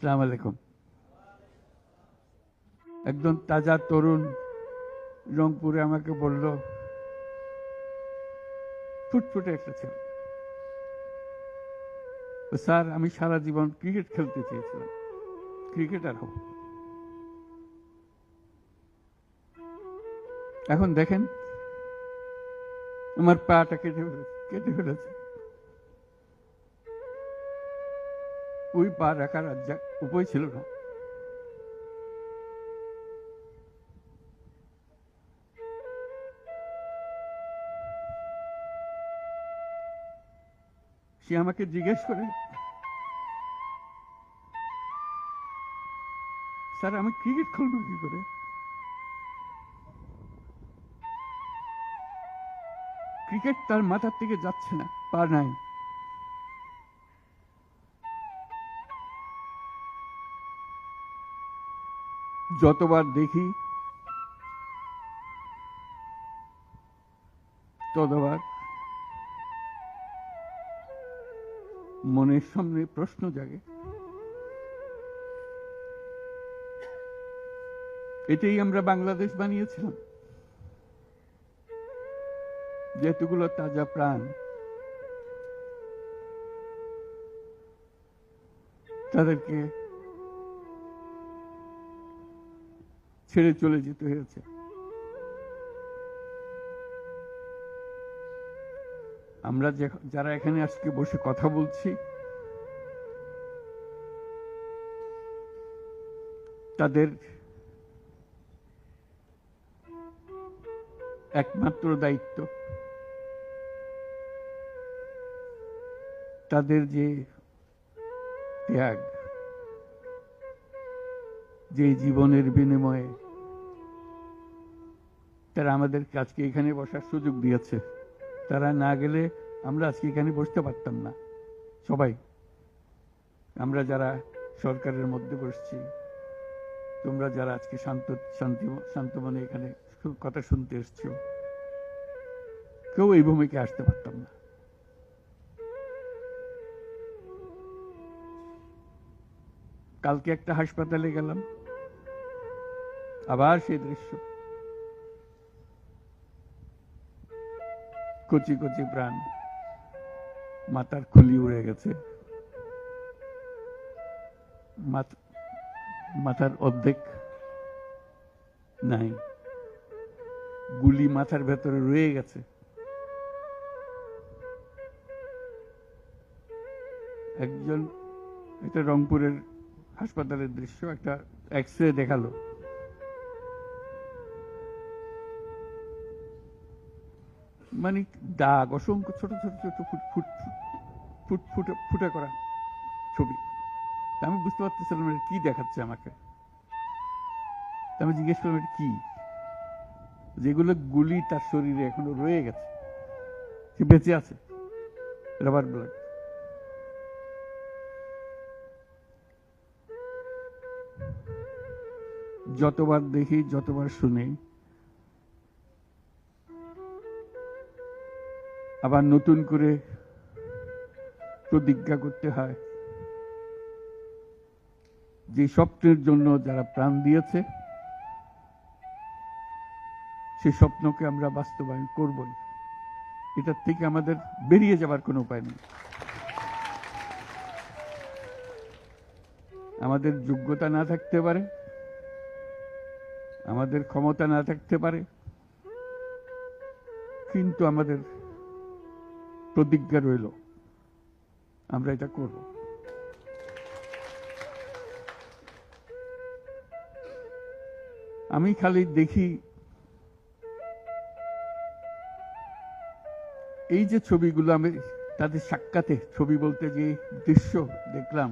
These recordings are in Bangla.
আসসালামু আলাইকুম। একজন তাজা তরুণ রংপুরে আমাকে বলল, ফুটফুটে একটা ছেলে, স্যার আমি সারা জীবন ক্রিকেট খেলতে চেয়েছিলাম, ক্রিকেটার হব। এখন দেখেন আমার পাটা কেটে ফেলেছে। ওই পা রাখার উপায় ছিল না। সে আমাকে জিজ্ঞেস করে, স্যার আমি ক্রিকেট খেলবো কি করে? ক্রিকেট তার মাথার থেকে যাচ্ছে না, পা নাই। যতবার দেখি ততবার মনের সামনে প্রশ্ন জাগে। এটাই আমরা বাংলাদেশ বানিয়েছিলাম, যেতগুলো তাজা প্রাণ তাদেরকে ছেড়ে চলে যেতে হয়েছে। আমরা যারা এখানে আজকে বসে কথা বলছি, তাদের একমাত্র দায়িত্ব তাদের যে ত্যাগ, যে জীবনের বিনিময়ে তারা আমাদেরকে আজকে এখানে বসার সুযোগ দিয়েছে। তারা না গেলে আমরা আজকে এখানে বসতে পারতাম না। সবাই আমরা যারা সরকারের মধ্যে বসছি, তোমরা যারা আজকে শান্ত মনে এখানে কথা শুনতে এসছো, কেউ এই ভূমিকে আসতে পারতাম না। কালকে একটা হাসপাতালে গেলাম, আবার সেই দৃশ্য, কচি কচি প্রাণ, মাথার খুলি উড়ে গেছে, মাথার অর্ধেক নাই, গুলি মাথার ভেতরে রয়ে গেছে। একজন, একটা রংপুরের হাসপাতালের দৃশ্য, একটা এক্স-রে দেখালো, মানে দাগ, অসংখ্য ছোট ছোট ছোট ফুটে করা ছবি। আমি বুঝতে পারতেছিলাম এটা কি দেখাচ্ছে আমাকে। আমি জিজ্ঞেস করলাম এটা কি? যেগুলো গুলি তার শরীরে এখনো রয়ে গেছে, সে বেঁচে আছে, রাবার ব্লাড। যতবার দেখি, যতবার শুনি, আবার নতুন করে প্রতিজ্ঞা করতে হয় যে স্বপ্নের জন্য যারা প্রাণ দিয়েছে, সেই স্বপ্নকে আমরা বাস্তবায়ন করবই। এটার থেকে আমাদের বেরিয়ে যাবার কোনো উপায় নেই। আমাদের যোগ্যতা না থাকতে পারে, আমাদের ক্ষমতা না থাকতে পারে, কিন্তু আমাদের প্রতিজ্ঞা রইল আমরা এটা করব। আমি খালি দেখি এই যে ছবিগুলো, আমি তাদের সাক্ষাতে ছবি বলতে যে দৃশ্য দেখলাম,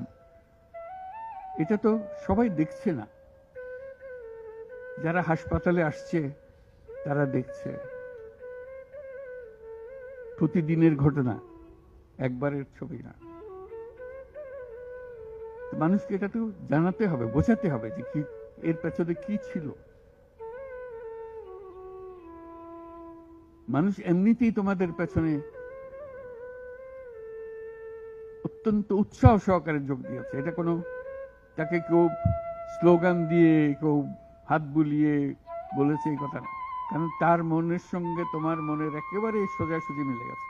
এটা তো সবাই দেখছে না। যারা হাসপাতালে আসছে তারা দেখছে, প্রতিদিনের ঘটনা, একবারের ছবি না। মানুষকে এটা তো জানাতে হবে, বোঝাতে হবে যে কি এর পেছনে কি ছিল। মানুষ এমনিতেই তোমাদের পেছনে অত্যন্ত উৎসাহ সহকারে যোগ দিয়েছে, এটা কোনো তাকে কেউ স্লোগান দিয়ে, কেউ হাত বুলিয়ে বলেছে এই কথা না, কারণ তার মনের সঙ্গে তোমার মনের একেবারে সোজাসুজি মিলে গেছে।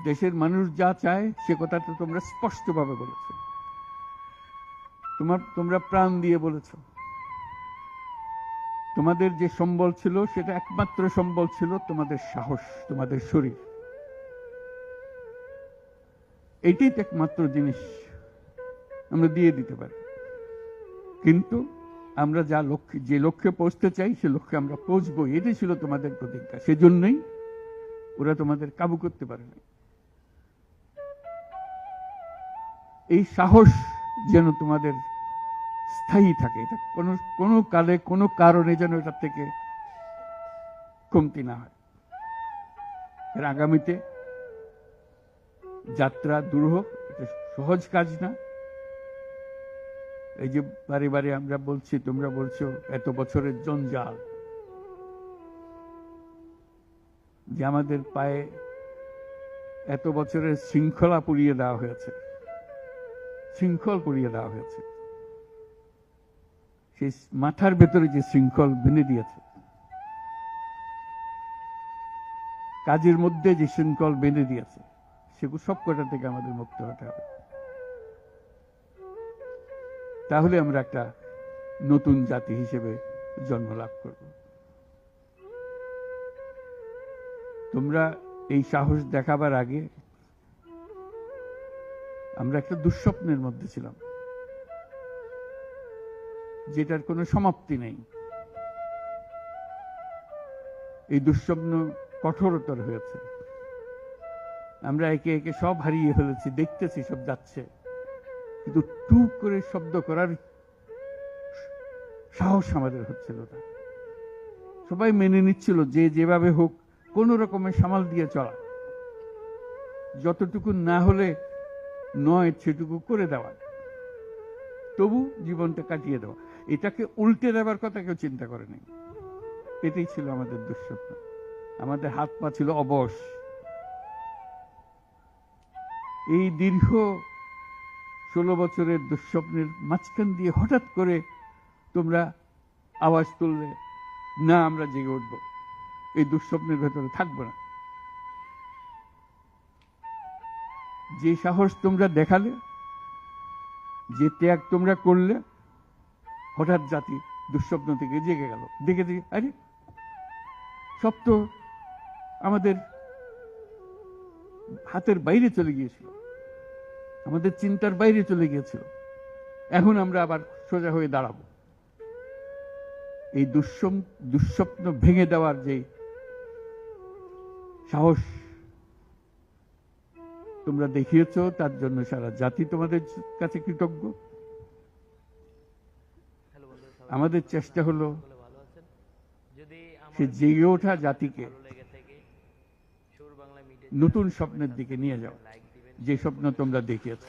দেশের মানুষ যা চায় সে কথাটা তোমরা স্পষ্টভাবে বলেছ, তোমরা প্রাণ দিয়ে বলেছ। তোমাদের যে সম্বল ছিল সেটা একমাত্র সম্বল ছিল তোমাদের সাহস, তোমাদের শরীর। এইটাই তো একমাত্র জিনিস আমরা দিয়ে দিতে পারি। কিন্তু আমরা যে লক্ষ্যে পৌঁছতে চাই সে লক্ষ্যে আমরা পৌঁছবো, এটাই ছিল তোমাদের প্রতিজ্ঞা। সেজন্যই ওরা তোমাদের কাবু করতে পারে না। এই সাহস যেন তোমাদের স্থায়ী থাকে, এটা কোনো কালে কোনো কারণে যেন এটা থেকে কমতি না হয়। এর আগামীতে যাত্রা দূর হোক, এটা সহজ কাজ না। এই যে বারে বারে আমরা বলছি, তোমরা বলছো এত বছরের জঞ্জাল, যে আমাদের পায়ে এত বছরের শৃঙ্খলা পুড়িয়ে দেওয়া হয়েছে, শৃঙ্খল পুড়িয়ে দেওয়া হয়েছে। সেই মাথার ভেতরে যে শৃঙ্খল বেঁধে দিয়েছে, কাজের মধ্যে যে শৃঙ্খল বেঁধে দিয়েছে, সেগুলো সব কটা থেকে আমাদের মুক্ত হতে হবে। তাহলে আমরা একটা নতুন জাতি হিসেবে জন্ম লাভ করব। তোমরা এই সাহস দেখাবার আগে আমরা একটা দুঃস্বপ্নের মধ্যে ছিলাম, যেটার কোনো সমাপ্তি নেই। এই দুঃস্বপ্ন কঠোরতর হয়েছে। আমরা একে একে সব হারিয়ে ফেলেছি, দেখতেছি সব যাচ্ছে, কিন্তু টুক করে শব্দ করার সাহস আমাদের হচ্ছিল না। সবাই মেনে নিচ্ছিল যে যেভাবে হোক কোন রকমের সামাল দিয়ে চলা, যতটুকু না হলে নয় সেটুকু করে দেওয়া, তবু জীবনটা কাটিয়ে দেওয়া। এটাকে উল্টে দেওয়ার কথা কেউ চিন্তা করেনি। এটাই ছিল আমাদের দুঃস্বপ্ন। আমাদের হাত পা ছিল অবশ। এই দীর্ঘ 16 বছরের দুঃস্বপ্নের মাঝখান দিয়ে হঠাৎ করে তোমরা আওয়াজ তুললে, না আমরা জেগে উঠবো, এই দুঃস্বপ্নের ভেতরে থাকবো না। যে সাহস তোমরা দেখালে, যে ত্যাগ তোমরা করলে, হঠাৎ জাতি দুঃস্বপ্ন থেকে জেগে গেল। দেখে আরে সব তো আমাদের হাতের বাইরে চলে গিয়েছিল, আমাদের চিন্তার বাইরে চলে গিয়েছিল, এখন আমরা আবার সোজা হয়ে দাঁড়াবো। এই দুঃস্বপ্ন ভেঙে দেওয়ার যে সাহস তোমরা দেখিয়েছ, তার জন্য সারা জাতি তোমাদের কাছে কৃতজ্ঞ। আমাদের চেষ্টা হলো সে জেগে ওঠা জাতিকে নতুন স্বপ্নের দিকে নিয়ে যাও, যে স্বপ্ন তোমরা দেখিয়েছ।